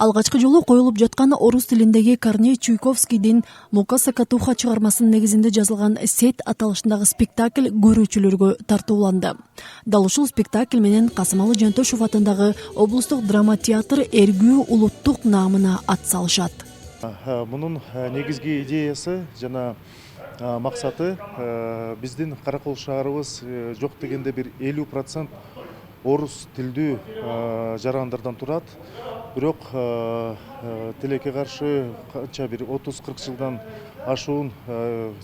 Алгачкы жолу коюлуп жаткан орус тилиндеги Корней Чуйковскийдин Лука Сакатуха чыгармасынын негизинде жазылган «Сет» аталышындагы спектакль көрүүчүлөргө тартууланды. Дал ушул спектакль менен Касымалы Жантөшев атындагы облустук драма театр эргүү улуттук наамына ат салышат. Мунун негизги идеясы жана максаты биздин Каракол шаарыбыз жок дегенде бир 50% орус тилдүү жарандардан турат. Бирок тилекке каршы канча бир 30-40 жылдан ашуун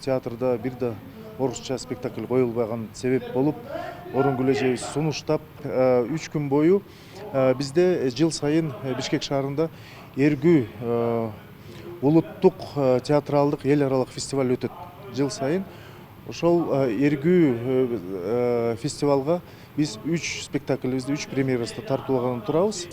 театрда бир да орусча спектакль коюлбаган себеп болуп, Орункүл эжебиз сунуштап 3 күн бою бизде жыл сайын Бишкек шаарында эргүү улуттук театралдык эл аралык фестиваль өтөт. Жыл сайын ошол эргүү фестивалга биз 3 спектаклибизди 3 премьерасында тартуулаган турабыз.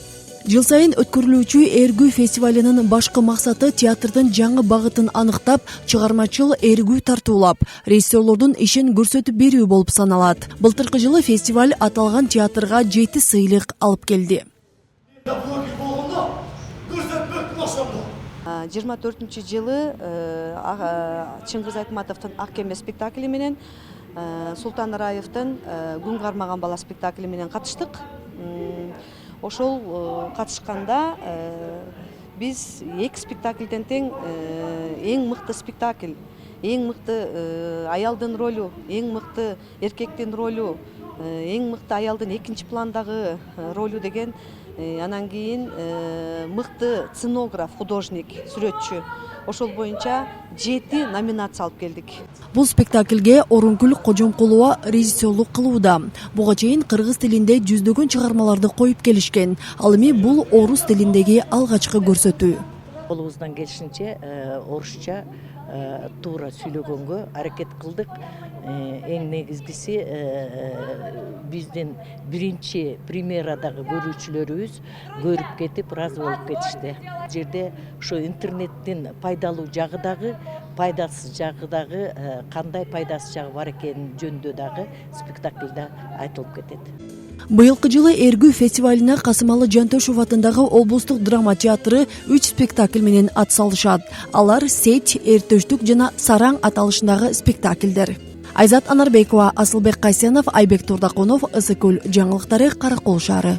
Жыл сайын өткөрүлүүчү эргүү фестивалынын башкы максаты театрдын жаңы багытын аныктап, чыгармачыл эргүү тартуулап, режиссерлордун ишин көрсөтүп берүү болуп саналат. Былтыркы жылы фестиваль аталган театрга 7 сыйлык алып келди. 24 жылы Чыңгыз Айтматовдун Ак кеме спектакли менен Султан Раевдин Күн кармаган бала спектакли менен катыштык. Ошол катышканда биз 2 спектаклден тең эң мыкты спектакль, эң мыкты аялдын ролу, эң мыкты эркектин ролу, эң мыкты аялдын экинчи пландагы ролу деген, анан кийин мыкты сценограф, художник, сүрөтчү. Ошол боюнча 7 номинация алып келдик. Бул спектакльге Орункүл Кожомкулова режиссерлук кылууда. Буга чейин кыргыз тилинде жүздөгөн чыгармаларды коюп келишкен. Ал эми бул орус тилиндеги алгачкы көрсөтүү. Колубуздан келишинче орусча туура сүйлөгөнгө аракет кылдык. Эң негизгиси биздин биринчи премьерадагы көрүүчүлөрүбүз көрүп кетип ыраазы болуп кетишти. Жерде ошо интернеттин пайдалуу жагы дагы, пайдасыз жагы дагы, кандай пайдасыз жагы бар экени жөнүндө дагы спектакльда айтылып кетет. Быйылкы жылы эргүү фестивалына Касымалы Жантөшев атындагы облустук драма театры 3 спектакль менен ат салышат. Алар «Сет», «Эртөштүк» жана «Сараң» аталышындагы спектакльдер. Айзат Анарбекова, Асылбек Кайсенов, Айбек Турдакунов, Ысыкөл жаңылыктары, Каракол шаары.